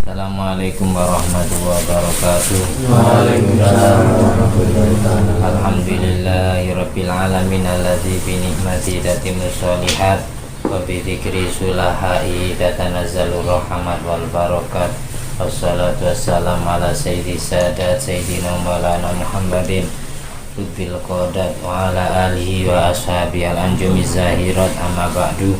Assalamualaikum warahmatullahi wabarakatuh. Waalaikumsalam warahmatullahi wabarakatuh. Alhamdulillahirabbil alamin alladzi bi ni'mati tatimmu sholihat wa bi dzikri sulahai tatanazzalu rahmat wal barakat. Wassalatu wassalamu ala sayyidi sadat sayyidina maulana Muhammadin bil qadat wa ala alihi wa ashabihi al anjumiz zahirat amma ba'du.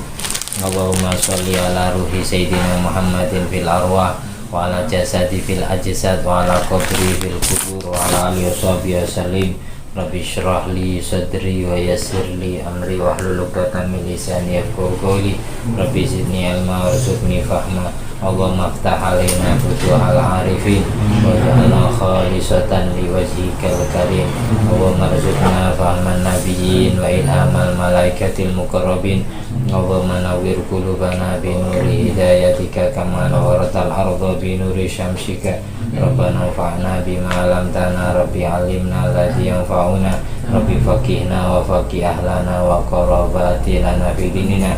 Allahumma sholli ala ruhi sayyidina Muhammadin fil arwah wa ala jasadi fil ajsad wa ala qabri fil qubur wa ala alihi washabihi wasallim. Rabbi shrah li sadri wa yassir li amri wa hlul 'uqdatam min lisani yafqahu qawli. Rabbi zidni ilma warzuqni fahma. Allahumma iftah alaina futuhal arifin waj'alna khalisatan liwajhikal karim. Allahumma rzuqna fahman nabiyyin wa ilhamal malaikatil muqarrabin. Allahumma nawwir qulubana bi nuri hidayatika kama nawwaratal arda bi nuri syamsika. Rabbana anfa'na bima 'allamtana, Rabbi 'allimna alladzi yanfa'una, Rabbi faqihna wa faqih ahlana wa qarabatina fi dinina.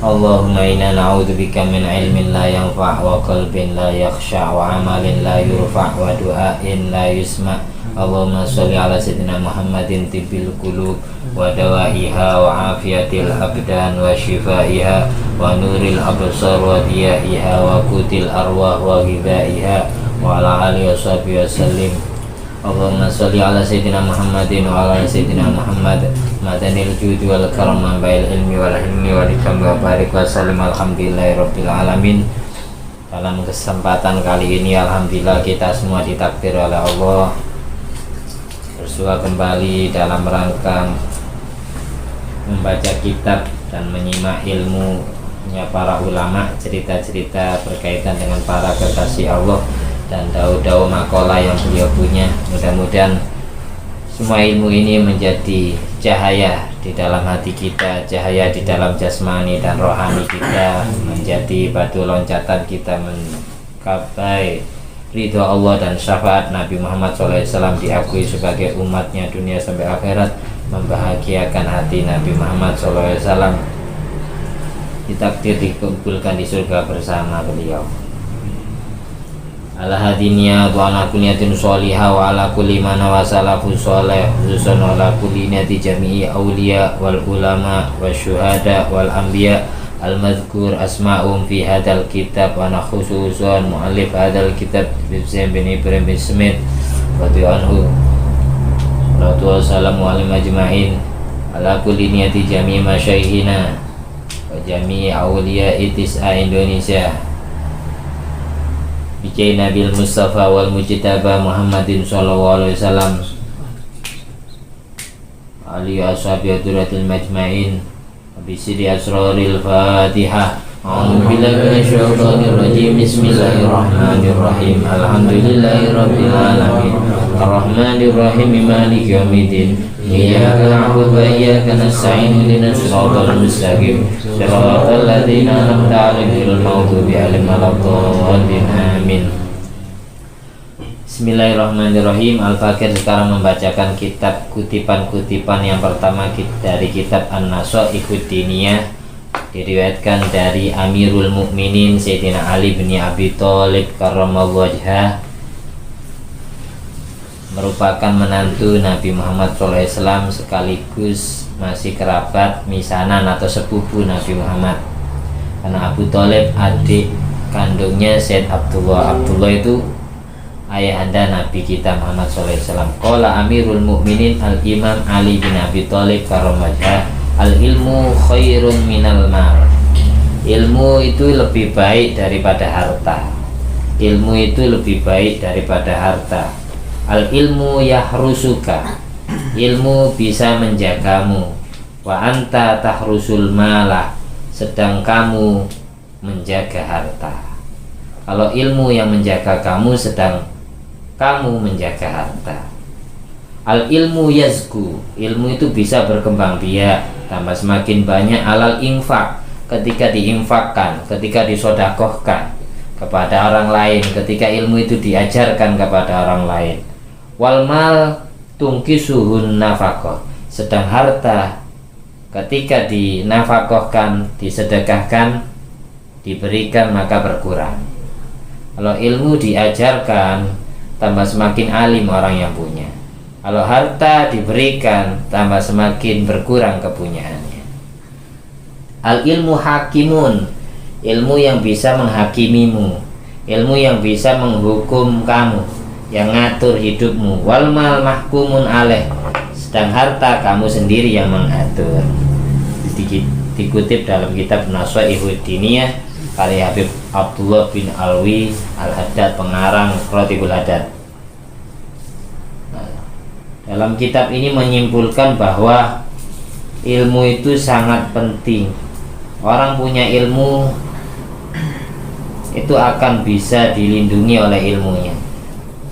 Allahumma inna na'udzubika min ilmin la yanfa' wa qalbin la yakhsha' wa amalin la yurfa' wa du'ain la yusma'. Allahumma sholli ala sayyidina Muhammadin tibbil qulub wa dawaiha wa afiyatil abdan wa shifaiha wa nuril absar wa diyaiha wa qutil arwah wa ghidaiha wa ala alihi washabihi wasallim. Allahumma sholli ala sayyidina Muhammadin wa ala sayyidina Muhammad madanil judi wal karam bail ilmi wal hilmi wal hikam wa barik wa sallim. Alhamdulillahirabbil alamin. Dalam kesempatan kali ini alhamdulillah kita semua ditakdir oleh Allah bersua kembali dalam rangka membaca kitab dan menyimak ilmunya para ulama, cerita-cerita berkaitan dengan para kekasih Allah dan daun-daun makalah yang beliau punya. Mudah-mudahan semua ilmu ini menjadi cahaya di dalam hati kita, cahaya di dalam jasmani dan rohani kita, menjadi batu loncatan kita mencapai ridho Allah dan syafaat Nabi Muhammad SAW, diakui sebagai umatnya dunia sampai akhirat, membahagiakan hati Nabi Muhammad SAW, ditakdir dikumpulkan di surga bersama beliau. Ala hadinya wa ala kulliyatin sholihah wa ala kulli man wa salafu sholih khususan ala kulli nati jami'i awliya wal ulama wa syuhada wal anbiya al-madhkur asma'um fi hadal kitab wa nakhususan mu'allif hadal kitab Ibn bin Ibrahim bin Smith radhiyallahu anhu wa salamu alim ajma'in ala kulli niyati jami'i masyaihina wa jami'i awliya itis'a Indonesia bijai Nabil Mustafa wal Mujtaba Muhammadin sallallahu alaihi wasallam ali ashabi aduratil majma'in bisiri asraril fatihah. A'udzu billahi minasyaitonir rajim. Bismillahirrahmanirrahim. Alhamdulillahirabbil alamin. Arrahmanir rahim. Maliki yaumiddin. Iyyaka na'budu wa iyyaka nasta'in. Ihdinas siratal mustaqim. Shiratal ladzina an'amta 'alaihim ghairil maghdubi alaihim waladdallin. Amin. Bismillahirrahmanirrahim. Al-Fakir sekarang membacakan kitab kutipan-kutipan yang pertama dari kitab An-Nasaihud Diniyah, diriwayatkan dari Amirul Mukminin Sayyidina Ali bin Abi Thalib karramallahu wajhah, merupakan menantu Nabi Muhammad SAW sekaligus masih kerabat misanan atau sepupu Nabi Muhammad, karena Abu Thalib adik kandungnya Sayyid Abdullah. Abdullah itu ayahanda Nabi kita Muhammad SAW. Qala Amirul Mukminin Al-Imam Ali bin Abi Thalib karramallahu wajhah, al-ilmu khairun minal mal. Ilmu itu lebih baik daripada harta. Ilmu itu lebih baik daripada harta. Al-ilmu yahrusuka. Ilmu bisa menjagamu. Wa anta tahrusul malah. Sedang kamu menjaga harta. Kalau ilmu yang menjaga kamu, sedang kamu menjaga harta. Al-ilmu yazku. Ilmu itu bisa berkembang biak, tambah semakin banyak. Alal infak, ketika diinfakkan, ketika disodakohkan kepada orang lain, ketika ilmu itu diajarkan kepada orang lain. Wal mal tungkisuhun nafaqah. Sedang harta ketika dinafakohkan, disedekahkan, diberikan maka berkurang. Kalau ilmu diajarkan, tambah semakin alim orang yang punya. Kalau harta diberikan, tambah semakin berkurang kepunyaannya. Al ilmu hakimun, ilmu yang bisa menghakimimu, ilmu yang bisa menghukum kamu, yang ngatur hidupmu. Wal mal mahkumun alaih, sedang harta kamu sendiri yang mengatur. Dikutip dalam kitab Nasaihud Diniyah karya Habib Abdullah bin Alwi Al-Haddad, pengarang Rotibul Haddad. Dalam kitab ini menyimpulkan bahwa ilmu itu sangat penting. Orang punya ilmu itu akan bisa dilindungi oleh ilmunya.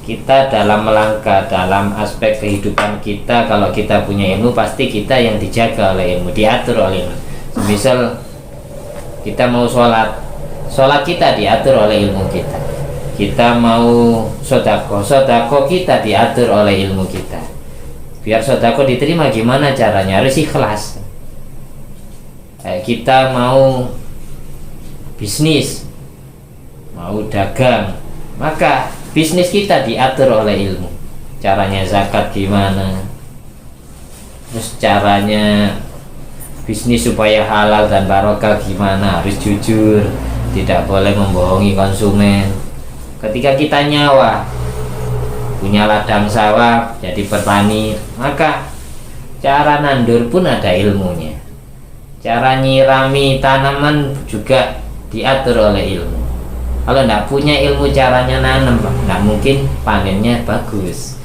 Kita dalam melangkah dalam aspek kehidupan kita, kalau kita punya ilmu, pasti kita yang dijaga oleh ilmu, diatur oleh ilmu. Misal kita mau sholat kita diatur oleh ilmu kita. Kita mau sodako kita diatur oleh ilmu kita. Biar sodako diterima gimana caranya? Harus ikhlas. Kita mau bisnis, mau dagang, maka bisnis kita diatur oleh ilmu. Caranya zakat gimana, terus caranya bisnis supaya halal dan barokah gimana, harus jujur, tidak boleh membohongi konsumen. Ketika kita nyawa, punya ladang sawah, jadi petani, maka cara nandur pun ada ilmunya. Cara nyirami tanaman juga diatur oleh ilmu. Kalau tidak punya ilmu caranya nanam, tidak mungkin panennya bagus.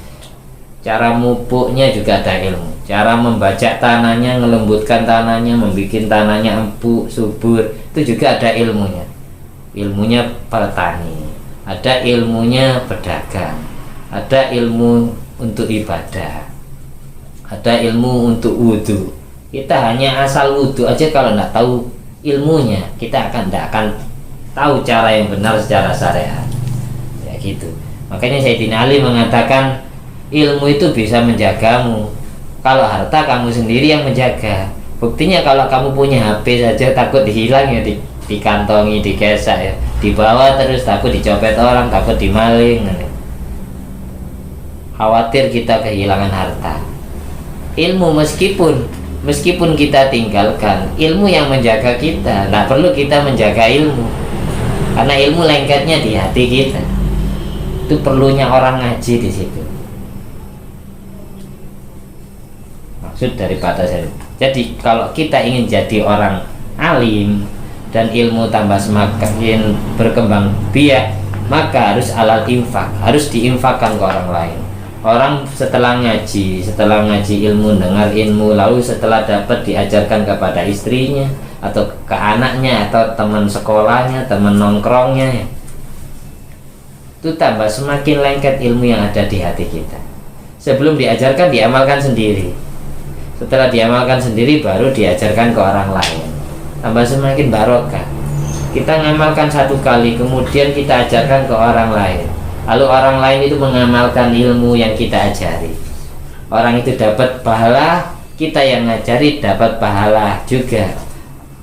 Cara mupuknya juga ada ilmu. Cara membajak tanahnya, ngelembutkan tanahnya, membuat tanahnya empuk, subur, itu juga ada ilmunya. Ilmunya petani, ada ilmunya pedagang, ada ilmu untuk ibadah, ada ilmu untuk wudhu. Kita hanya asal wudhu aja, kalau tidak tahu ilmunya, kita tidak akan tahu cara yang benar secara syariat. Ya gitu. Makanya Sayyidina Ali mengatakan ilmu itu bisa menjagamu. Kalau harta kamu sendiri yang menjaga. Buktinya kalau kamu punya HP saja takut hilang ya, dikantongi, digesek ya, dibawa terus, takut dicopet orang, takut dimaling. Khawatir kita kehilangan harta. Ilmu meskipun kita tinggalkan, ilmu yang menjaga kita. Tidak perlu kita menjaga ilmu, karena ilmu lengketnya di hati kita. Itu perlunya orang ngaji di situ. Maksud daripada saya. Jadi kalau kita ingin jadi orang alim dan ilmu tambah semakin berkembang biak, maka harus alal infak, harus diinfakkan ke orang lain. Orang setelah ngaji ilmu, dengar ilmu, lalu setelah dapat diajarkan kepada istrinya atau ke anaknya atau teman sekolahnya, teman nongkrongnya, itu tambah semakin lengket ilmu yang ada di hati kita. Sebelum diajarkan, diamalkan sendiri. Setelah diamalkan sendiri, baru diajarkan ke orang lain. Tambah semakin barokah. Kita ngamalkan satu kali, kemudian kita ajarkan ke orang lain, lalu orang lain itu mengamalkan ilmu yang kita ajari. Orang itu dapat pahala, kita yang ngajari dapat pahala juga,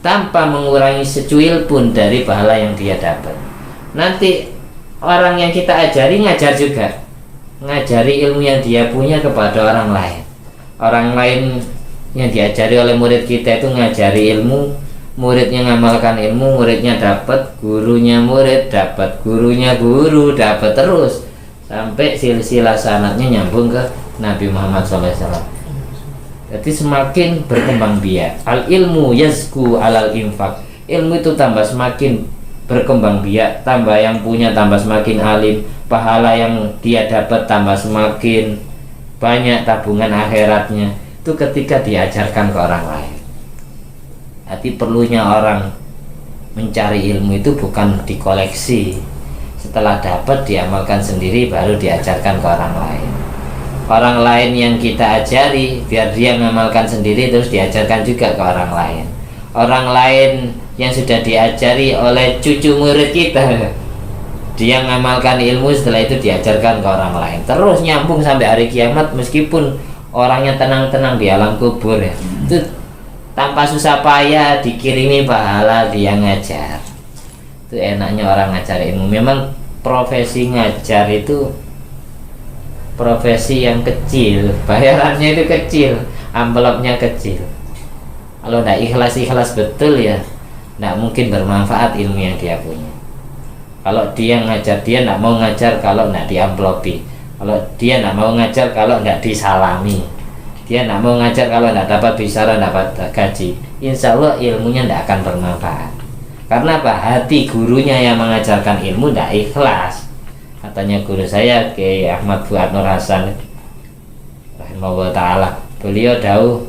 tanpa mengurangi secuil pun dari pahala yang dia dapat. Nanti orang yang kita ajari ngajar juga, ngajari ilmu yang dia punya kepada orang lain. Orang lain yang diajari oleh murid kita itu ngajari ilmu, muridnya ngamalkan ilmu, muridnya dapat, gurunya murid dapat, gurunya guru dapat, terus sampai silsilah sanadnya nyambung ke Nabi Muhammad SAW. Jadi semakin berkembang biak. Al ilmu yazku alal infak. Ilmu itu tambah semakin berkembang biak, tambah yang punya tambah semakin alim, pahala yang dia dapat tambah semakin banyak, tabungan akhiratnya itu ketika diajarkan ke orang lain. Jadi perlunya orang mencari ilmu itu bukan dikoleksi, setelah dapat diamalkan sendiri baru diajarkan ke orang lain. Orang lain yang kita ajari biar dia mengamalkan sendiri terus diajarkan juga ke orang lain. Orang lain yang sudah diajari oleh cucu murid kita, dia mengamalkan ilmu, setelah itu diajarkan ke orang lain, terus nyambung sampai hari kiamat. Meskipun orangnya tenang-tenang di alam kubur ya, itu tanpa susah payah dikirimi pahala dia ngajar. Itu enaknya orang ngajar ilmu. Memang profesi ngajar itu profesi yang kecil, bayarannya itu kecil, amplopnya kecil. Kalau tidak ikhlas betul ya tidak mungkin bermanfaat ilmu yang dia punya. Kalau dia ngajar, dia tidak mau ngajar kalau tidak diamplopi. Kalau dia tidak mau ngajar kalau tidak disalami. Dia tidak mau ngajar kalau tidak dapat bicara, dapat gaji. Insya Allah ilmunya tidak akan bermanfaat. Karena apa? Hati gurunya yang mengajarkan ilmu tidak ikhlas. Katanya guru saya Kiai Ahmad Fuad Nur Hasan rahimahullah ta'ala, beliau dawuh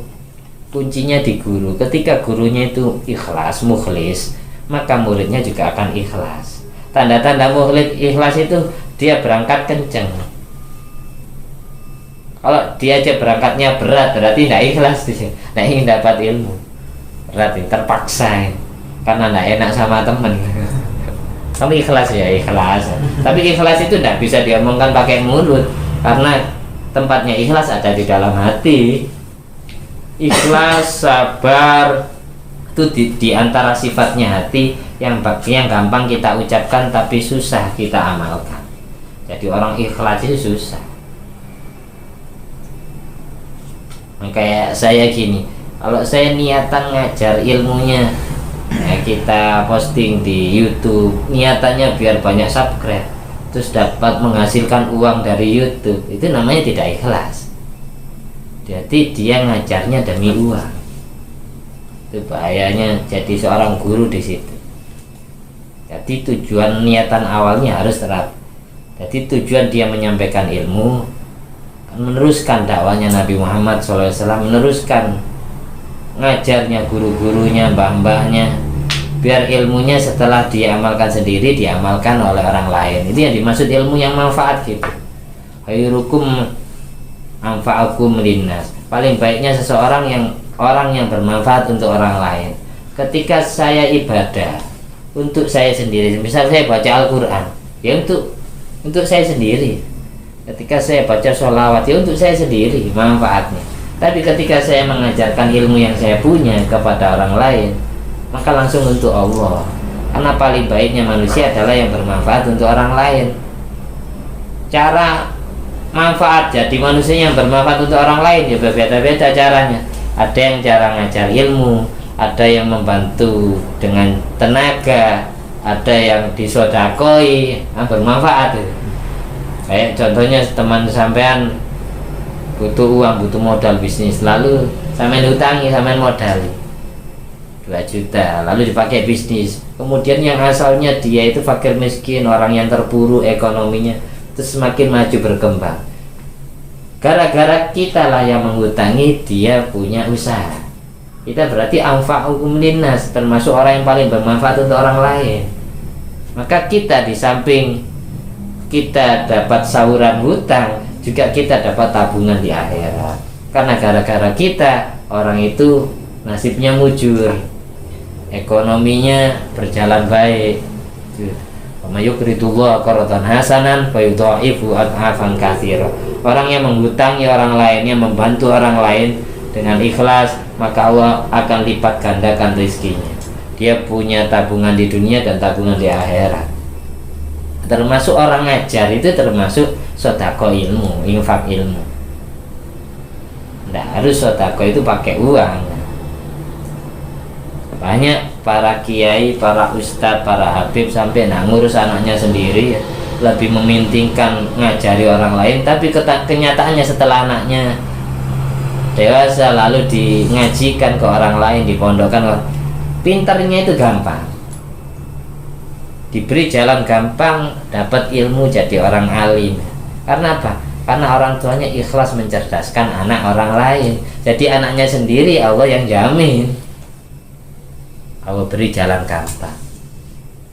kuncinya di guru. Ketika gurunya itu ikhlas, mukhlis, maka muridnya juga akan ikhlas. Tanda-tanda murid ikhlas itu dia berangkat kenceng. Kalau dia aja berangkatnya berat, berarti tidak ikhlas dia. Nah, ingin dapat ilmu berarti terpaksa karena tidak enak sama teman. Kamu ikhlas ya, ikhlas. Tapi ikhlas itu tidak bisa diomongkan pakai mulut, karena tempatnya ikhlas ada di dalam hati. Ikhlas, sabar itu di antara sifatnya hati yang gampang kita ucapkan tapi susah kita amalkan. Jadi orang ikhlas itu susah. Kayak saya gini, kalau saya niatan ngajar ilmunya, ya kita posting di YouTube, niatannya biar banyak subscribe, terus dapat menghasilkan uang dari YouTube, itu namanya tidak ikhlas. Jadi dia ngajarnya demi uang. Itu bahayanya jadi seorang guru di situ. Jadi tujuan niatan awalnya harus terap. Jadi tujuan dia menyampaikan ilmu, meneruskan dakwahnya Nabi Muhammad SAW, meneruskan ngajarnya guru-gurunya, mbah-mbahnya, biar ilmunya setelah diamalkan sendiri diamalkan oleh orang lain. Itu yang dimaksud ilmu yang manfaat gitu. Khairukum anfa'akum linnas. Paling baiknya seseorang orang yang bermanfaat untuk orang lain. Ketika saya ibadah untuk saya sendiri, misal saya baca Al-Quran, ya untuk saya sendiri. Ketika saya baca sholawat, ya untuk saya sendiri manfaatnya. Tapi ketika saya mengajarkan ilmu yang saya punya kepada orang lain, maka langsung untuk Allah. Karena paling baiknya manusia adalah yang bermanfaat untuk orang lain. Cara manfaat jadi manusia yang bermanfaat untuk orang lain ya berbeda-beda caranya. Ada yang cara ngajar ilmu, ada yang membantu dengan tenaga, ada yang disodakoi, bermanfaat. Kayak contohnya teman sampean butuh uang, butuh modal bisnis, lalu sampean hutangi, sampean modali 2 juta, lalu dipakai bisnis. Kemudian yang asalnya dia itu fakir miskin, orang yang terpuruk ekonominya, terus semakin maju berkembang. Gara-gara kita lah yang menghutangi, dia punya usaha. Kita berarti anfa'ukum linnas, termasuk orang yang paling bermanfaat untuk orang lain. Maka kita di samping kita dapat sahuran hutang, juga kita dapat tabungan di akhirat. Karena gara-gara kita, orang itu nasibnya mujur, ekonominya berjalan baik. Mayukridullah qardan hasanan fayudha'ifu adhafan katsira. Orang yang menghutangi orang lain, yang membantu orang lain dengan ikhlas, maka Allah akan lipat gandakan rezekinya. Dia punya tabungan di dunia dan tabungan di akhirat. Termasuk orang ngajar itu termasuk sodako ilmu, infak ilmu. Tidak harus sodako itu pakai uang. Banyak para kiai, para ustadz, para habib sampai ngurus anaknya sendiri ya, lebih mementingkan ngajari orang lain. Tapi kenyataannya setelah anaknya dewasa lalu ngajikan ke orang lain, dipondokkan, pintarnya itu gampang, diberi jalan gampang, dapat ilmu jadi orang alim. Karena apa? Karena orang tuanya ikhlas mencerdaskan anak orang lain. Jadi anaknya sendiri Allah yang jamin, Allah beri jalan gampang.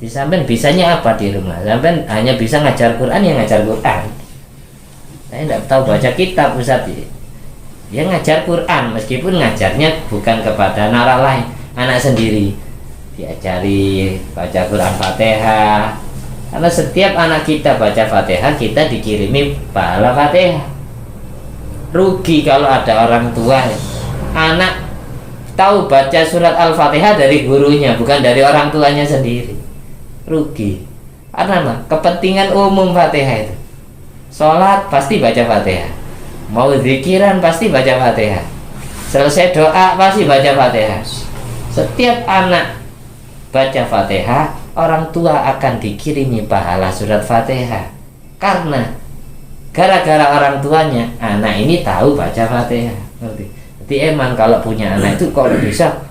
Di samping bisanya apa di rumah? Sampai hanya bisa ngajar Quran, ya ngajar Quran. Saya tidak tahu baca kitab Ustaz. Dia ngajar Quran, meskipun ngajarnya bukan kepada anak lain, anak sendiri. Diajari baca Quran Fatihah. Karena setiap anak kita baca Fatihah, kita dikirimi pahala Fatihah. Rugi kalau ada orang tua anak tahu baca surat Al-Fatihah dari gurunya, bukan dari orang tuanya sendiri. Rugi. Karena apa? Kepentingan umum Fatihah itu. Sholat pasti baca Fatihah, mau zikiran pasti baca Fatihah, selesai doa pasti baca Fatihah. Setiap anak baca Fatihah, orang tua akan dikirimi pahala surat Fatihah. Karena gara-gara orang tuanya, anak ini tahu baca Fatihah. Ngerti? Jadi emang kalau punya anak itu kalau bisa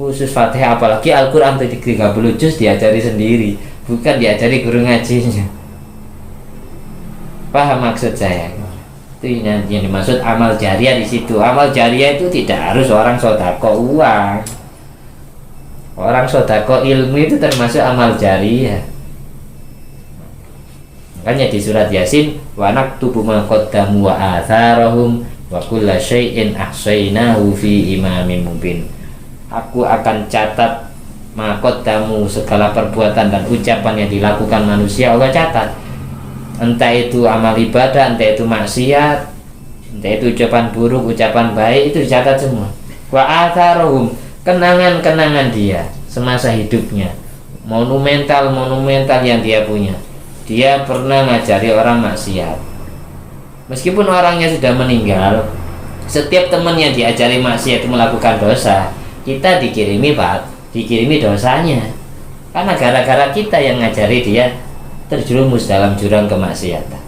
khusus Fatihah, apalagi Al-Quran 30 juz diajari sendiri, bukan diajari guru ngajinya. Paham maksud saya? Itu yang dimaksud amal jariah di situ. Amal jariah itu tidak harus orang sodako uang. Orang sodako ilmu itu termasuk amal jariah. Makanya di surat Yasin, wa naktubu ma qaddamu wa atharahum wa kulla syai'in ahsaynahu fi imamin mubin. Aku akan catat ma qaddamu, segala perbuatan dan ucapan yang dilakukan manusia Allah catat. Entah itu amal ibadah, entah itu maksiat, entah itu ucapan buruk, ucapan baik, itu dicatat semua. Wa atharahum, kenangan-kenangan dia semasa hidupnya, monumental yang dia punya. Dia pernah ngajari orang maksiat, meskipun orangnya sudah meninggal. Setiap teman yang diajari maksiat itu melakukan dosa, kita dikirimi dosanya, karena gara-gara kita yang ngajari dia terjerumus dalam jurang kemaksiatan.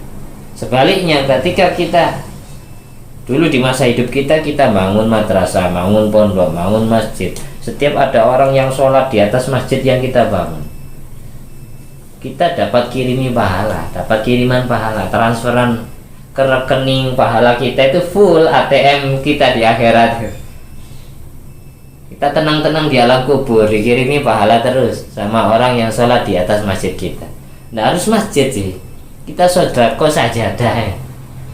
Sebaliknya, ketika kita dulu di masa hidup kita bangun madrasah, bangun pondok, bangun masjid, setiap ada orang yang sholat di atas masjid yang kita bangun, kita dapat kiriman pahala, transferan ke rekening pahala kita itu full ATM kita di akhirat. Kita tenang-tenang di alam kubur, dikirimi pahala terus sama orang yang sholat di atas masjid kita. Nggak harus masjid sih, kita sodako sajadah,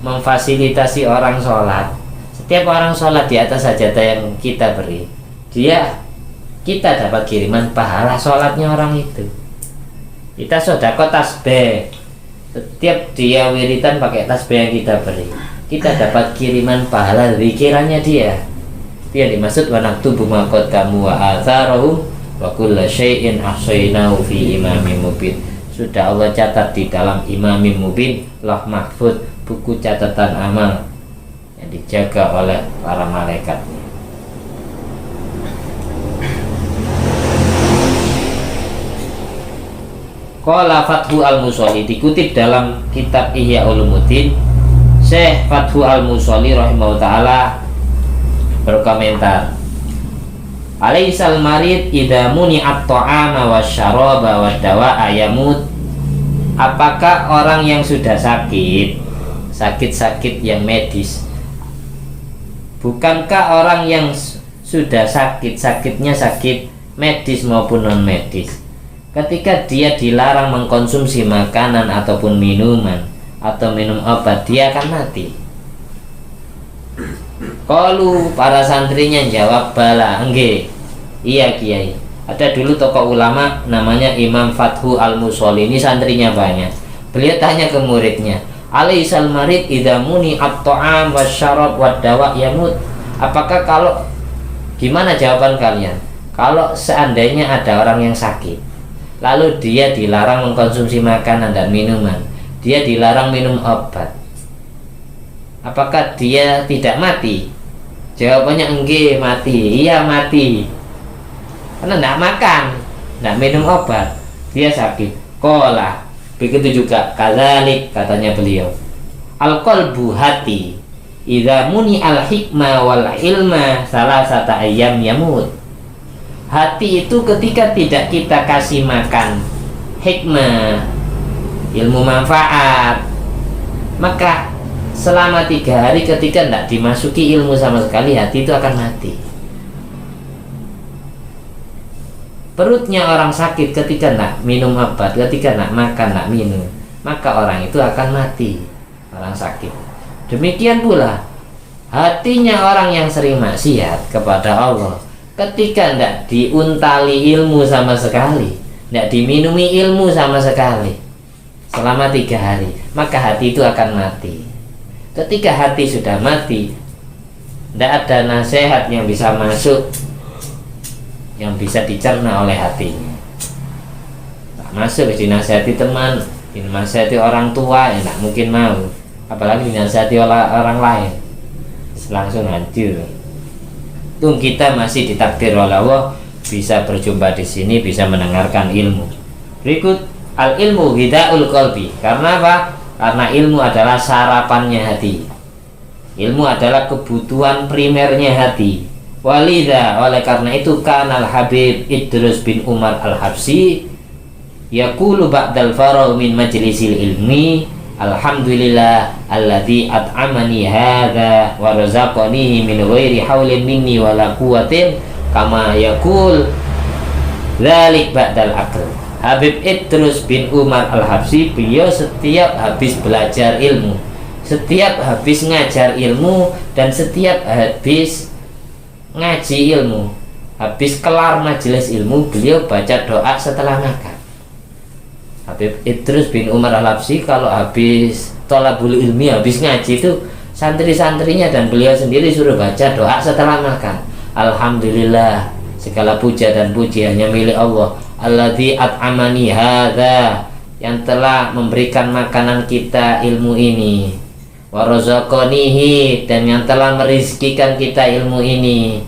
memfasilitasi orang sholat. Setiap orang sholat di atas sajadah yang kita beri, kita dapat kiriman pahala sholatnya orang itu. Kita sodako tasbih, setiap dia wiritan pakai tasbih yang kita beri, kita dapat kiriman pahala zikirannya dia. Itu yang dimaksud wa naktubu ma qaddamu wa atharahum wa kulla syai'in ahsaynahu fi imamin mubin. Sudah Allah catat di dalam imamin mubin, Lauh Mahfuz, buku catatan amal yang dijaga oleh para malaikatnya. Qala Fathu Al-Musolli, dikutip dalam kitab Ihya Ulumuddin, Syekh Fathu Al-Musolli rahimahullah ta'ala berkomentar, alaisal marid idza muni'at ta'ama wasyaraba wad-dawa'a yamut. Apakah orang yang sudah sakit yang medis, bukankah orang yang sudah sakitnya sakit medis maupun non medis, ketika dia dilarang mengkonsumsi makanan ataupun minuman atau minum obat, dia akan mati? Qalu, para santrinya jawab, bala, enggak, iya kiai. Ada dulu tokoh ulama namanya Imam Fathu Al-Musolli, ini santrinya banyak. Beliau tanya ke muridnya, alaisal marid idza muni'at ta'am wasyarab wad-dawa yamut. Apakah gimana jawaban kalian kalau seandainya ada orang yang sakit, lalu dia dilarang mengkonsumsi makanan dan minuman, dia dilarang minum obat, apakah dia tidak mati? Jawabannya enggak, mati. Iya, mati. Karena tidak makan, tidak minum obat, dia sakit. Qala, begitu juga kadzalik, katanya beliau, al-qalbu, hati, idza muni al-hikmah wal ilma salasata ayyam yamut. Hati itu ketika tidak kita kasih makan hikmah, ilmu manfaat, maka selama 3 hari ketika tidak dimasuki ilmu sama sekali, hati itu akan mati. Perutnya orang sakit ketika tidak minum obat, ketika tidak makan, tidak minum, maka orang itu akan mati, orang sakit. Demikian pula hatinya orang yang sering maksiat kepada Allah, ketika tidak diuntali ilmu sama sekali, tidak diminumi ilmu sama sekali selama 3 hari, maka hati itu akan mati. Ketika hati sudah mati, tidak ada nasihat yang bisa masuk, yang bisa dicerna oleh hatinya. masuk dinasihati teman, dinasihati orang tua, ya nggak mungkin mau, apalagi dinasihati orang lain, langsung hancur. Untung kita masih ditakdir oleh Allah bisa berjumpa di sini, bisa mendengarkan ilmu. Berikut, al ilmu hidaul qalbi. Karena apa? Karena ilmu adalah sarapannya hati. Ilmu adalah kebutuhan primernya hati. Walidha, oleh karena itu kanal Habib Idrus bin Umar al-Habsyi yaqulu ba'dal faragh min majlisil ilmi, alhamdulillah alladzi at'amani hadza wa razaqanihi min ghairi haulin minni wala quwwatin kama yaqul dzalik ba'dal aql. Habib Idrus bin Umar al-Habsyi, beliau setiap habis belajar ilmu, setiap habis ngajar ilmu, dan setiap habis ngaji ilmu, habis kelar majelis ilmu, beliau baca doa setelah makan. Habib Idrus bin Umar al-Habsyi kalau habis thalabul ilmi, habis ngaji itu, santri-santrinya dan beliau sendiri suruh baca doa setelah makan. Alhamdulillah, segala puja dan puji hanya milik Allah, alladzi at'amani hadza, yang telah memberikan makanan kita ilmu ini, wa razaqanihi, dan yang telah merizkikan kita ilmu ini,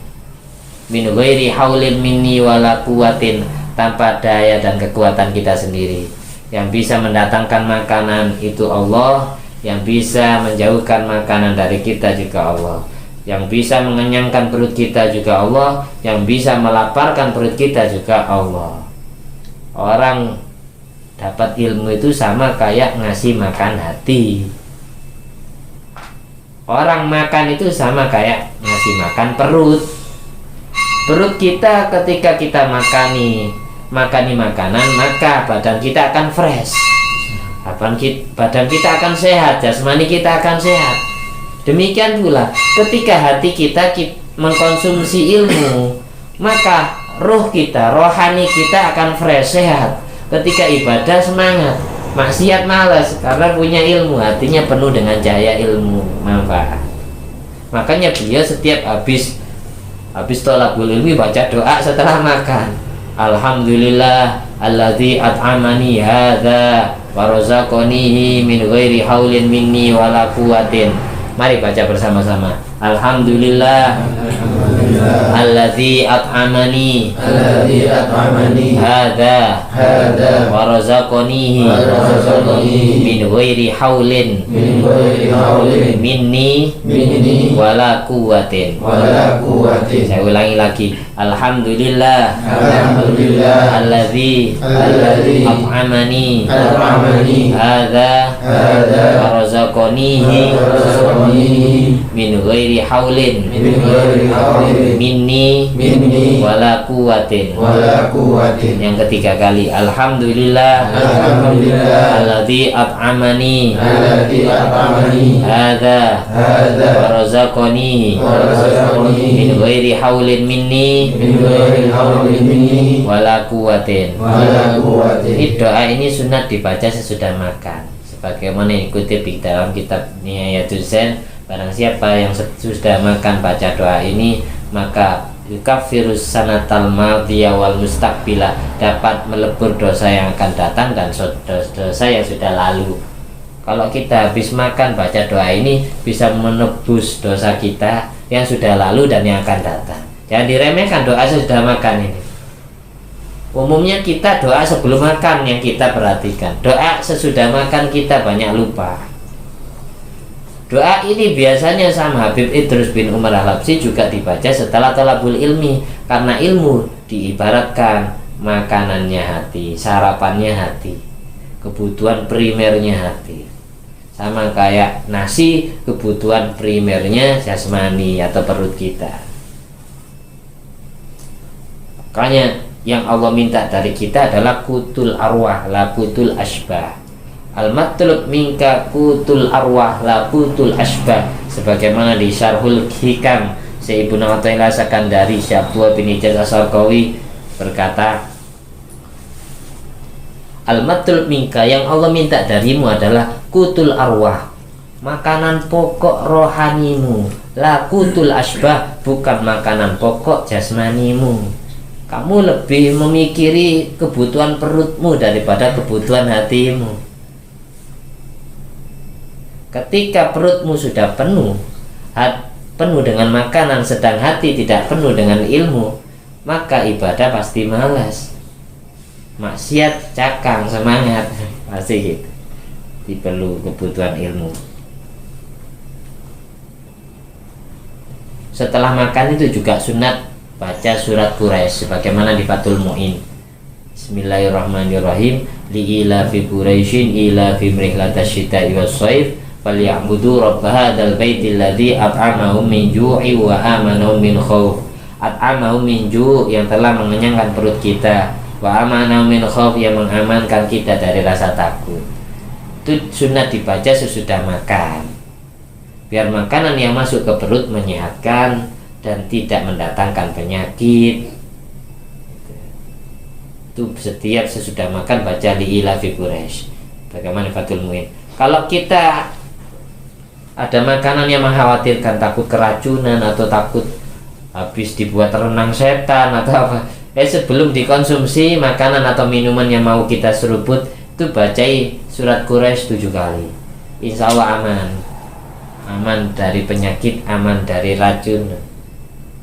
min ghairi haulin minni wala quwwatin, tanpa daya dan kekuatan kita sendiri. Yang bisa mendatangkan makanan itu Allah, yang bisa menjauhkan makanan dari kita juga Allah, yang bisa mengenyangkan perut kita juga Allah, yang bisa melaparkan perut kita juga Allah. Orang dapat ilmu itu sama kayak ngasih makan hati. Orang makan itu sama kayak ngasih makan perut. Perut kita ketika kita makani makanan, maka badan kita akan fresh, badan kita akan sehat, jasmani kita akan sehat. Demikian pula ketika hati kita mengkonsumsi ilmu, maka roh kita, rohani kita akan fresh, sehat. Ketika ibadah semangat, maksiat malas, karena punya ilmu, hatinya penuh dengan cahaya ilmu, manfaat. Makanya beliau setiap habis thalabul ilmi baca doa setelah makan. Alhamdulillah alladzi at'amani hadza wa razaqanihi min ghairi haulin minni wala quwwatin. Mari baca bersama-sama. Alhamdulillah alladzi at'amani hadza wa razaqanihi min ghairi haulin minni wala quwwatin. Saya ulangi lagi. Alhamdulillah alladzi at'amani hadza wa razaqanihi min ghairi haulin minni wala quwwatin. Yang ketiga kali, alhamdulillah alladzi at'amani hadza wa razaqanihi min ghairi haulin minni wala quwwatin. Ini doa ini sunat dibaca sesudah makan, sebagaimana dikutip di dalam kitab Nihayatul Zain. Barang siapa yang sudah makan baca doa ini, maka yukafirus sanatal madhiya wal mustaqbila, dapat melebur dosa yang akan datang dan dosa yang sudah lalu. Kalau kita habis makan baca doa ini, bisa menebus dosa kita yang sudah lalu dan yang akan datang. Jangan diremehkan doa sesudah makan ini. Umumnya kita doa sebelum makan yang kita perhatikan. Doa sesudah makan kita banyak lupa. Doa ini biasanya sama Habib Idrus bin Umar al-Habsyi juga dibaca setelah thalabul ilmi, karena ilmu diibaratkan makanannya hati, sarapannya hati, kebutuhan primernya hati. Sama kayak nasi, kebutuhan primernya jasmani atau perut kita. Makanya yang Allah minta dari kita adalah kutul arwah, la kutul asbah. Al-matlub minka kutul arwah la kutul asbah, sebagaimana di Syarhul Hikam Syekh Ibnu Athaillah Sakandari Syabwa bin Ijaz As-Sarqawi berkata, al-matlub minka, yang Allah minta darimu adalah kutul arwah, makanan pokok rohanimu, la kutul asbah, bukan makanan pokok jasmanimu. Kamu lebih memikiri kebutuhan perutmu daripada kebutuhan hatimu. Ketika perutmu sudah penuh, penuh dengan makanan, sedang hati tidak penuh dengan ilmu, maka ibadah pasti malas, maksiat cakang, semangat pasti gitu. Perlu kebutuhan ilmu. Setelah makan itu juga sunat baca surat Quraisy sebagaimana di Fathul Mu'in. Bismillahirrahmanirrahim. Li'ila fi Quraisyin ila fi mrihlatash syita'i was-shaif falyabudu rabb hadzal baitil ladzi at'amahum min ju'i wa amanahum min khauf. At'amahum min ju' yang telah mengenyangkan perut kita, wa amanahum min khauf yang mengamankan kita dari rasa takut. Itu sunat dibaca sesudah makan, biar makanan yang masuk ke perut menyehatkan dan tidak mendatangkan penyakit. Itu setiap sesudah makan baca li'ila fi Quraisy bagaimana Fathul Mu'in. Kalau kita ada makanan yang mengkhawatirkan takut keracunan atau takut habis dibuat renang setan atau apa, sebelum dikonsumsi makanan atau minuman yang mau kita seruput, itu bacai surat Quraisy 7 kali. Insya Allah aman dari penyakit, aman dari racun.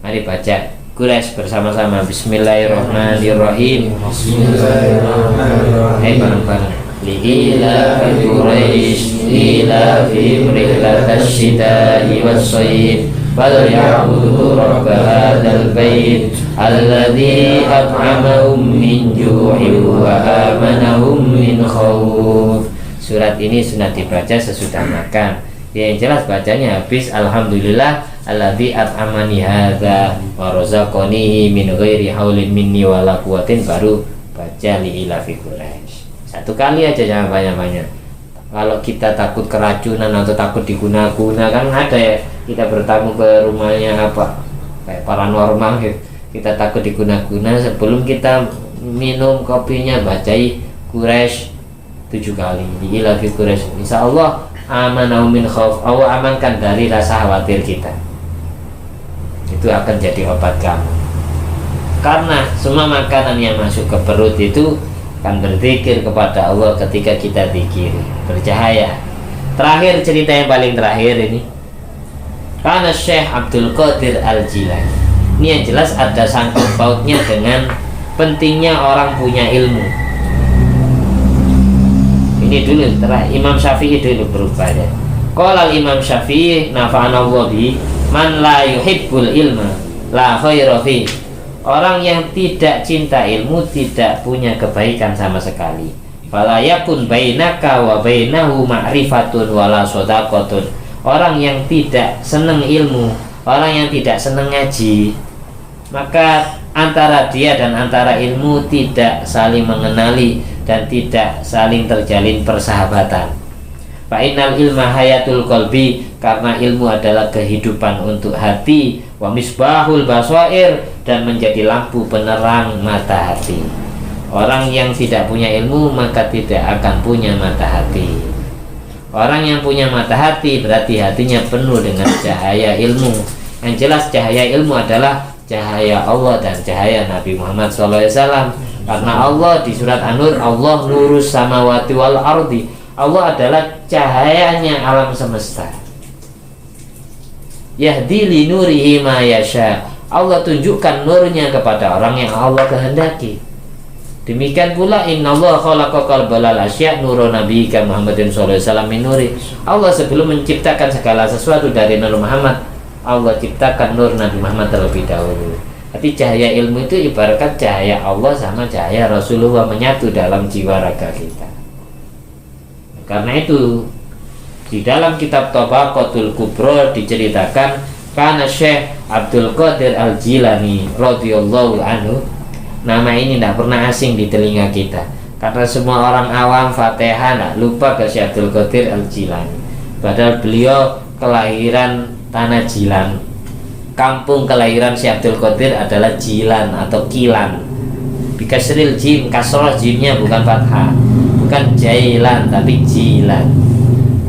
Mari baca Quraisy bersama-sama. Bismillahirrahmanirrahim. Bismillahirrahmanirrahim. Bareng-bareng. Li'ila fi Quraisy ila fi mrihlatash syita'i was-shaif falyabudu rabb hadzal bait alladzi at'amahum min ju'in wa amanahum min khauf. Surat ini sunat dibaca sesudah makan. Yang jelas bacanya habis alhamdulillah alladzi at'amani hadza wa razaqani min ghairi haulin minni wala quwwatin, baru baca li'ila fi Quraisy. Satu kali aja, jangan banyak-banyak. Kalau kita takut keracunan atau takut diguna-guna, kan ada ya, kita bertamu ke rumahnya apa kayak paranormal gitu, kita takut diguna-guna, sebelum kita minum kopinya bacai Quraisy 7 kali li'ila fi Quraisy. Insya Allah amanahum min khauf, Allah amankan dari rasa khawatir kita. Itu akan jadi obat kamu. Karena semua makanan yang masuk ke perut itu akan berzikir kepada Allah. Ketika kita zikir bercahaya. Terakhir, cerita yang paling terakhir ini, karena Syekh Abdul Qadir Al-Jilani, ini yang jelas ada sangkut pautnya dengan pentingnya orang punya ilmu. Ini dulu, Imam Syafi'i dulu berubah ya. Qala Imam Syafi'i nafa'anallahu bi man la yuhibbul ilma la khaira fi. Orang yang tidak cinta ilmu tidak punya kebaikan sama sekali. Fala yakun bainaka wa bainahu ma'rifatun wala shadaqatun. Orang yang tidak senang ilmu, orang yang tidak senang ngaji, maka antara dia dan antara ilmu tidak saling mengenali dan tidak saling terjalin persahabatan. Fa'inal ilma hayatul qalbi, karena ilmu adalah kehidupan untuk hati, wa misbahul basair, dan menjadi lampu penerang mata hati. Orang yang tidak punya ilmu maka tidak akan punya mata hati. Orang yang punya mata hati berarti hatinya penuh dengan cahaya ilmu. Yang jelas cahaya ilmu adalah cahaya Allah dan cahaya Nabi Muhammad SAW. Karena Allah di surat An-Nur, Allah nurus samawati wal ardi, Allah adalah cahayanya alam semesta. Yahdi li nurihi ma yasha, Allah tunjukkan nurnya kepada orang yang Allah kehendaki. Demikian pula innallaha khalaqa qalbal asya nurun nabiyika Muhammadin sallallahu alaihi wasallam min nuri. Allah sebelum menciptakan segala sesuatu dari Nur Muhammad, Allah ciptakan nur Nabi Muhammad terlebih dahulu. Jadi cahaya ilmu itu ibaratkan cahaya Allah sama cahaya Rasulullah menyatu dalam jiwa raga kita. Karena itu di dalam kitab Tabaqatul Kubra diceritakan karena Syekh Abdul Qadir Al-Jilani radhiyallahu anhu, nama ini tidak pernah asing di telinga kita karena semua orang awam Fatihah tidak lupa ke Syekh Abdul Qadir Al-Jilani. Padahal beliau kelahiran tanah Jilan, kampung kelahiran Syekh Abdul Qadir adalah Jilan atau Kilan, bikasril jim, kasroh jimnya bukan fathah, bukan Jailan tapi Jilan.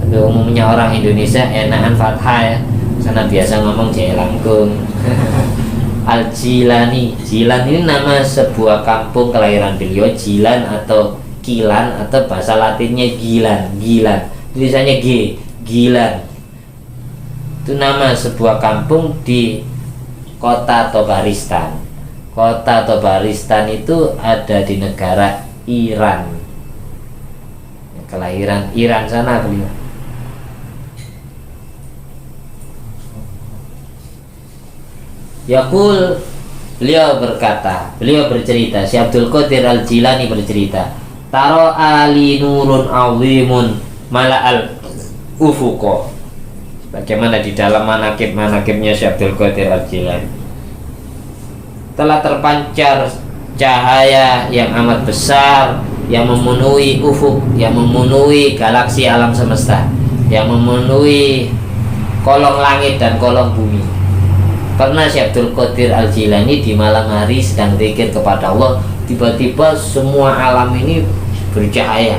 Itu umumnya orang Indonesia enakan fathah ya, karena biasa ngomong Jailangkung Al-Jilani. Jilan ini nama sebuah kampung kelahiran beliau. Jilan atau Kilan atau bahasa Latinnya Gilan. Gilan tulisannya G, Gilan. Itu nama sebuah kampung di kota Tabaristan. Kota Tabaristan itu ada di negara Iran. Kelahiran Iran sana beliau. Yaqul, beliau berkata, beliau bercerita, si Abdul Qadir Al-Jilani bercerita, taro ali nurun azimun mala'al ufuqo. Bagaimana di dalam manakib-manakibnya si Abdul Qadir Al-Jilani, telah terpancar cahaya yang amat besar yang memenuhi ufuk, yang memenuhi galaksi alam semesta, yang memenuhi kolong langit dan kolong bumi. Pernah si Abdul Qadir Al-Jilani di malam hari sedang zikir kepada Allah, tiba-tiba semua alam ini bercahaya.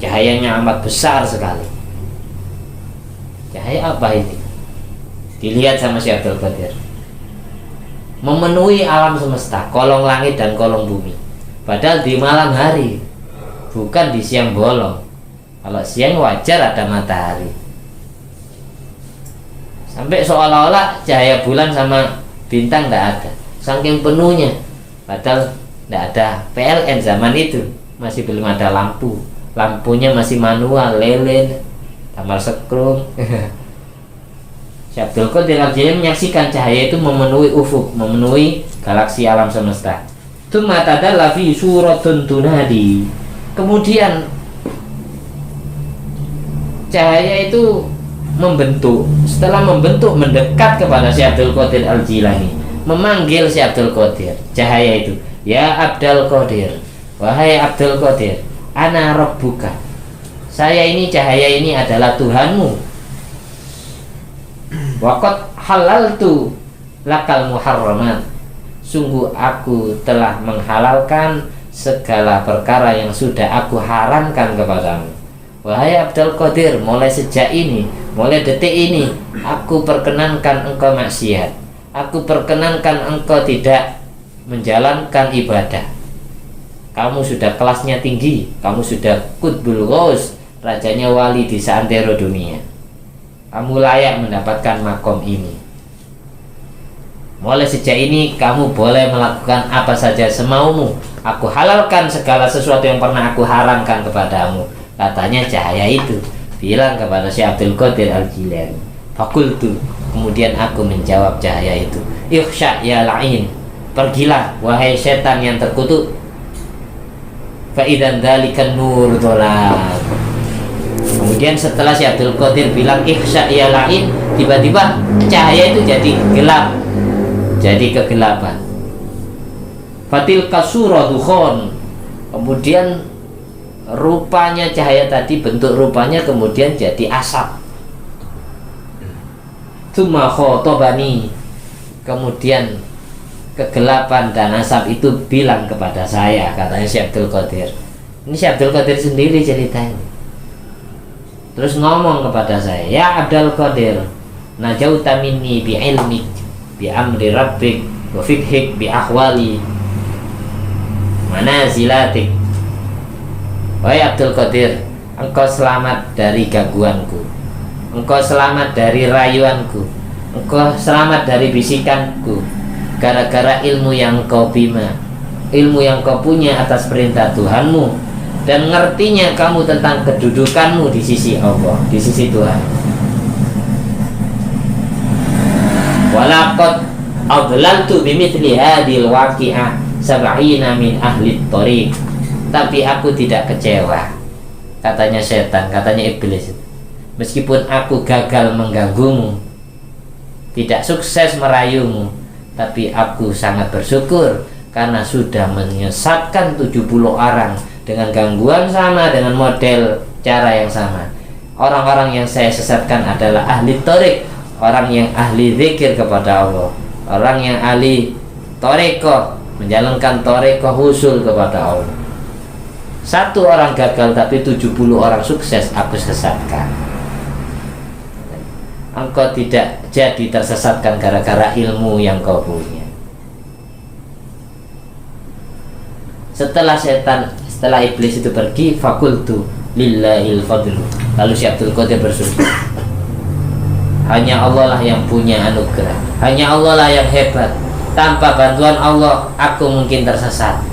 Cahayanya amat besar sekali. Cahaya apa ini? Dilihat sama si Abdul Qadir. Memenuhi alam semesta, kolong langit dan kolong bumi. Padahal di malam hari, bukan di siang bolong. Kalau siang wajar ada matahari. Sampai seolah-olah cahaya bulan sama bintang tidak ada, saking penuhnya. Padahal tidak ada PLN zaman itu, masih belum ada lampu. Lampunya masih manual, lilin, tambal sekrum. Abdul Qadir Al-Jilani menyaksikan cahaya itu memenuhi ufuk, memenuhi galaksi alam semesta. Tsumma tadalla fi suratun tunadi. Kemudian cahaya itu membentuk. Setelah membentuk, mendekat kepada si Abdul Qadir Al-Jilani, memanggil si Abdul Qadir. Cahaya itu, ya Abdul Qadir, wahai Abdul Qadir, ana rabbuka, saya ini, cahaya ini adalah Tuhanmu. Waqad halaltu lakal muharramat, sungguh aku telah menghalalkan segala perkara yang sudah aku haramkan kepadamu. Wahai Abdul Qadir, mulai sejak ini, mulai detik ini, aku perkenankan engkau maksiat. Aku perkenankan engkau tidak menjalankan ibadah. Kamu sudah kelasnya tinggi, kamu sudah Qutbul Ghaus, rajanya wali di seantero dunia. Kamu layak mendapatkan makom ini. Mulai sejak ini kamu boleh melakukan apa saja semaumu. Aku halalkan segala sesuatu yang pernah aku haramkan kepadamu. Katanya cahaya itu bilang kepada si Abdul Qadir Al-Jilani. Fakultu, kemudian aku menjawab cahaya itu, ikhsya ya la'in, pergilah wahai setan yang terkutuk. Fa idzan dzalikan nur dhalal. Kemudian setelah si Abdul Qadir bilang ikhsya ya la'in, tiba-tiba cahaya itu jadi gelap, jadi kegelapan. Fatil kasura dukhon, kemudian rupanya cahaya tadi, bentuk rupanya kemudian jadi asap. Tsumma khotobani, kemudian kegelapan dan asap itu bilang kepada saya, katanya si Abdul Qadir. Ini si Abdul Qadir sendiri ceritanya. Terus ngomong kepada saya, ya Abdul Qadir, najauta minni bi ilmik, bi amri rabbik, wa fikhik, bi ahwali manazilatik. Wahai Abdul Qadir, engkau selamat dari gangguanku, engkau selamat dari rayuanku, engkau selamat dari bisikanku, gara-gara ilmu yang kau bina, ilmu yang kau punya atas perintah Tuhanmu, dan ngertinya kamu tentang kedudukanmu di sisi Allah, di sisi Tuhan. Walaqad adlaltu bimithli hadhil waqi'ah sab'ina min ahli thariq. Tapi aku tidak kecewa, katanya setan, katanya iblis. Meskipun aku gagal mengganggumu, tidak sukses merayumu, tapi aku sangat bersyukur karena sudah menyesatkan 70 orang dengan gangguan sama, dengan model cara yang sama. Orang-orang yang saya sesatkan adalah ahli thariq, orang yang ahli zikir kepada Allah, orang yang ahli thariqah, menjalankan thariqah husul kepada Allah. Satu orang gagal tapi 70 orang sukses aku sesatkan. Engkau tidak jadi tersesatkan gara-gara ilmu yang kau punya. Setelah iblis itu pergi, fakultu lillahil fadlu. Lalu Syekh Abdul Qadir bersumpah, hanya Allah lah yang punya anugerah, hanya Allah lah yang hebat. Tanpa bantuan Allah aku mungkin tersesat.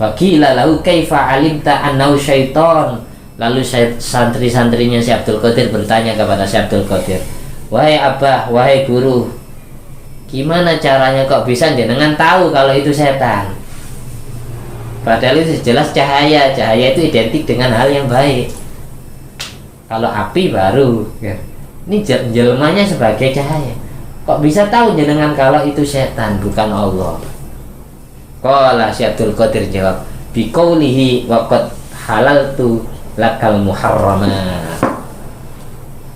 Faqila lahu kaifa alimta annahu syaiton. Lalu santri-santrinya Syekh Abdul Qadir bertanya kepada Syekh Abdul Qadir, wahai abah, wahai guru, gimana caranya kok bisa jenengan tahu kalau itu setan? Padahal itu jelas cahaya. Cahaya itu identik dengan hal yang baik. Kalau api baru ya. Ini jelmanya sebagai cahaya. Kok bisa tahu jenengan kalau itu setan bukan Allah? Qala Syekh Abdul Qadir jawab, biqaulihi waqad halaltu lakal muharramat.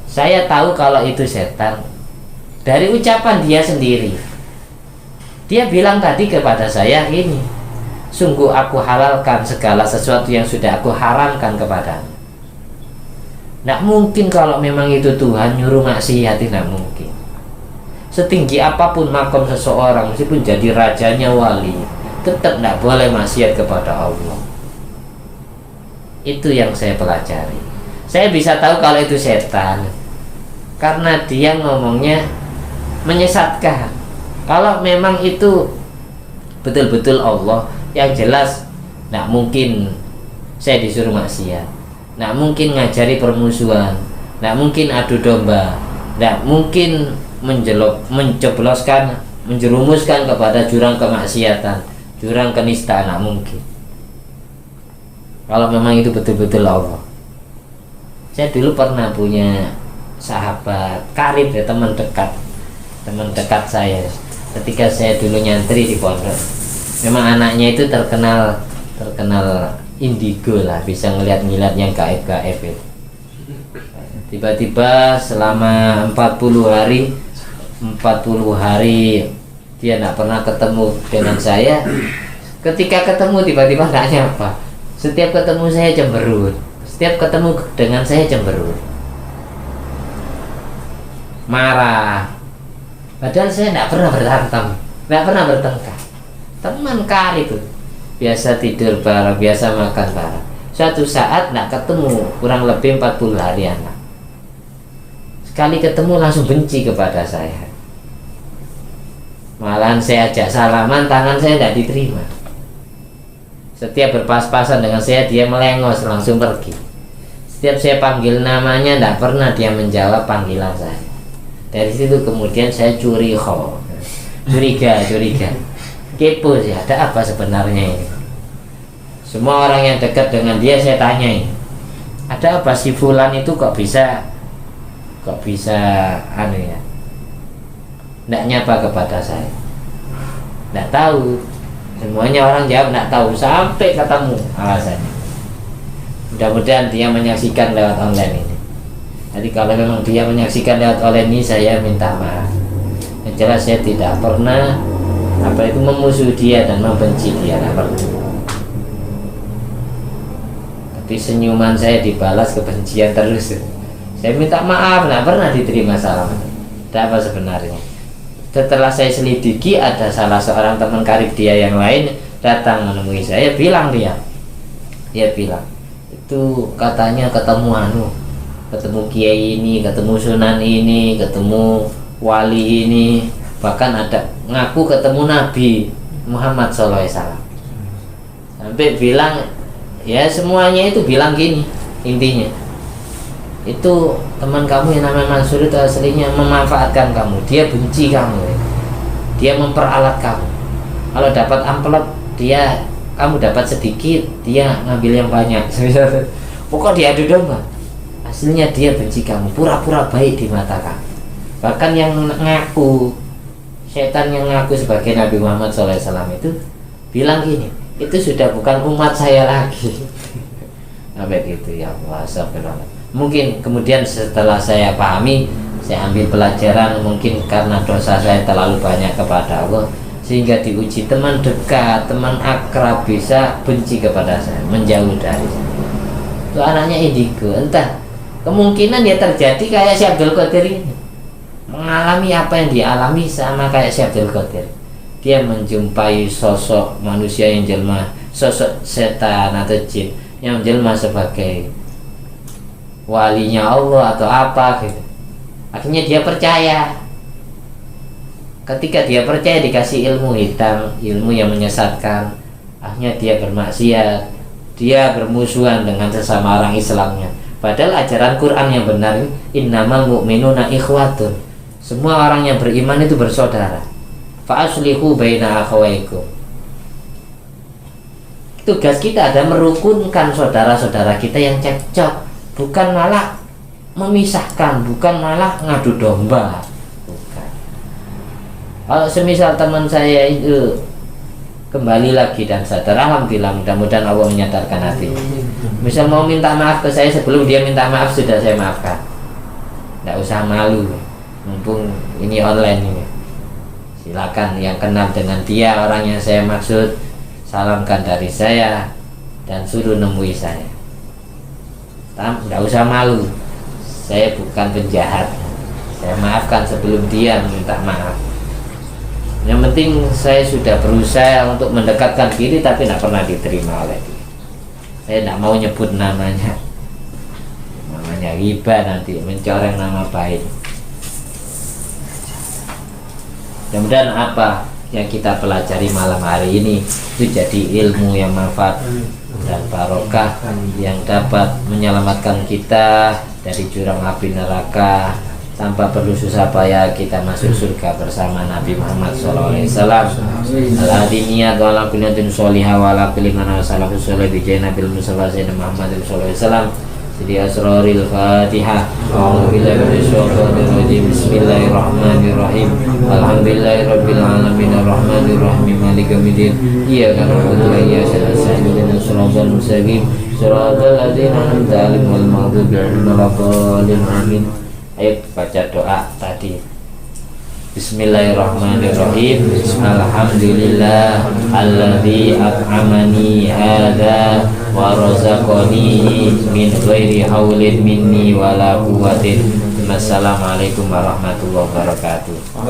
Saya tahu kalau itu setan dari ucapan dia sendiri. Dia bilang tadi kepada saya ini, sungguh aku halalkan segala sesuatu yang sudah aku haramkan kepadamu. Tidak mungkin kalau memang itu Tuhan nyuruh maksiat, tidak mungkin. Setinggi apapun makom seseorang, meskipun jadi rajanya wali, tetap tidak boleh maksiat kepada Allah. Itu yang saya pelajari. Saya bisa tahu kalau itu setan karena dia ngomongnya menyesatkan. Kalau memang itu betul-betul Allah, yang jelas tidak mungkin saya disuruh maksiat, tidak mungkin ngajari permusuhan, tidak mungkin adu domba, tidak mungkin menjerumuskan kepada jurang kemaksiatan, jurang kenistaan, tidak mungkin. Kalau memang itu betul-betul Allah. Saya dulu pernah punya sahabat karib ya, teman dekat saya ketika saya dulu nyantri di pondok. Memang anaknya itu terkenal indigo lah, bisa ngeliat-ngeliat yang gaib-gaib itu. Tiba-tiba selama 40 hari dia tidak pernah ketemu dengan saya. Ketika ketemu tiba-tiba tidak nyapa. Setiap ketemu saya cemberut, setiap ketemu dengan saya cemberut, marah. Padahal saya tidak pernah berantem, tidak pernah bertengkar. Teman karib itu, biasa tidur bareng, biasa makan bareng. Suatu saat tidak ketemu, kurang lebih 40 hari anak. Sekali ketemu langsung benci kepada saya. Malahan saya ajak salaman, tangan saya tidak diterima. Setiap berpas-pasan dengan saya, dia melengos langsung pergi. Setiap saya panggil namanya, tidak pernah dia menjawab panggilan saya. Dari situ kemudian saya curiga, kepo sih, ada apa sebenarnya ini? Semua orang yang dekat dengan dia saya tanyai, ada apa si fulan itu kok bisa aneh ya? Tidak nyapa kepada saya, tidak tahu. Semuanya orang jawab tidak tahu sampai ketemu alasannya. Mudah-mudahan dia menyaksikan lewat online ini. Jadi kalau memang dia menyaksikan lewat online ini, saya minta maaf. Yang jelas saya tidak pernah memusuhi dia dan membenci dia, tidak pernah. Tapi senyuman saya dibalas kebencian terus. Saya minta maaf, tidak pernah diterima salam. Ada apa sebenarnya? Setelah saya selidiki, ada salah seorang teman karib dia yang lain datang menemui saya, dia bilang itu katanya ketemu kiai ini, ketemu sunan ini, ketemu wali ini, bahkan ada ngaku ketemu Nabi Muhammad SAW. Sampai bilang ya semuanya itu bilang gini, intinya itu teman kamu yang namanya Mansur itu aslinya memanfaatkan kamu, dia benci kamu, dia memperalat kamu. Kalau dapat amplop kamu dapat sedikit, dia ngambil yang banyak. Pokok diadu domba. Hasilnya dia benci kamu, pura-pura baik di mata kamu. Bahkan yang ngaku setan, yang ngaku sebagai Nabi Muhammad SAW itu bilang gini, itu sudah bukan umat saya lagi. Sampai gitu, ya Allah, astagfirullah. Mungkin kemudian setelah saya pahami, saya ambil pelajaran, mungkin karena dosa saya terlalu banyak kepada Allah, sehingga diuji teman dekat, teman akrab bisa benci kepada saya, menjauh dari saya. Itu anaknya indigo, entah kemungkinan dia terjadi kayak Syekh Abdul Qadir ini, mengalami apa yang dialami sama kayak Syekh Abdul Qadir. dia menjumpai sosok manusia yang jelma, sosok setan atau jin yang jelma sebagai walinya Allah atau apa gitu. Akhirnya dia percaya. Ketika dia percaya dikasih ilmu hitam, ilmu yang menyesatkan, akhirnya dia bermaksiat, dia bermusuhan dengan sesama orang Islamnya. Padahal ajaran Quran yang benar, innamal mu'minuna ikhwatun. Semua orang yang beriman itu bersaudara. Fa aslihu baina akhawaikum. Tugas kita ada merukunkan saudara-saudara kita yang cekcok, bukan malah memisahkan, bukan malah ngadu domba. Bukan. Kalau semisal teman saya itu kembali lagi dan sadar, alhamdulillah, mudah-mudahan Allah menyadarkan hati. Misal mau minta maaf ke saya, sebelum dia minta maaf sudah saya maafkan. Tidak usah malu, mumpung ini online ini. Silakan yang kenal dengan dia, orang yang saya maksud, salamkan dari saya dan suruh nemui saya. Tidak usah malu, saya bukan penjahat. Saya maafkan sebelum dia minta maaf. Yang penting saya sudah berusaha untuk mendekatkan diri, tapi tidak pernah diterima oleh dia. Saya tidak mau nyebut namanya riba, nanti mencoreng nama baik. Mudah-mudahan apa yang kita pelajari malam hari ini itu jadi ilmu yang manfaat dan barokah yang dapat menyelamatkan kita dari jurang api neraka, tanpa perlu susah payah kita masuk surga bersama Nabi Muhammad SAW. Al-adiniyat wa ala kuliyatin sholihah wa ala kulimana salafus sholih bijai Nabil Mustafa Sayyidina Muhammad SAW. Jadi asraril Fatihah. A'udzubillahi minasyaitonir rajim. Bismillahirrahmanirrahim. Alhamdulillahirabbil alamin arrahmanir rahim maliki yaumiddin. Iyyaka na'budu wa iyyaka nasta'in ihdinas siratal mustaqim siratal ladzina an'amta 'alaihim ghairil maghdubi 'alaihim waladdallin. Amin. Ayo baca doa tadi. Bismillahirrahmanirrahim. Alhamdulillah alladzi at'amani hadza wa razaqani min ghairi haulin minni wala quwwatin. Wassalamualaikum warahmatullahi wabarakatuh.